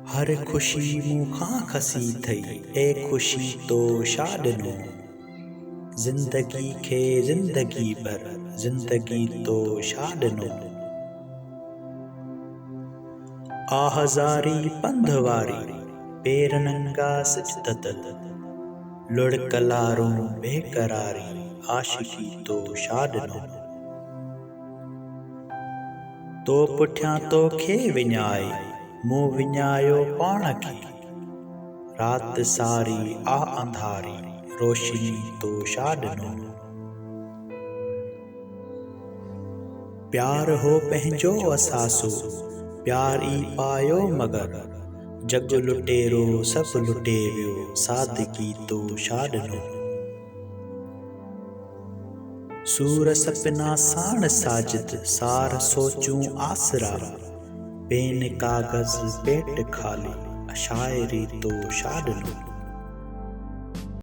हर खुशी मूंखां खसी थई, ए खुशी तो शाडनो। जिंदगी खे जिंदगी भर, जिंदगी तो शाडनो। आहज़ारी पंधवारी, पेर नंगा सजदत। लुढ़कलारूं बेकरारी, आशिकी तो शाडनो। तो पुठियां तोखे विञाए, मूं विञायो पाण खे। रात सारी आ अंधारी, रोशनी तो शाडनो। प्यार हो पंहिंजो असासो, प्यार ई पायो मगर। जग लुटेरो सब लुटे वियो, सादगी तो शाडनो। सूर सपना साण साजिद, सार सोचूं आसरा। पेन कागज़ पेट खाली, शायरी तो शाडनो।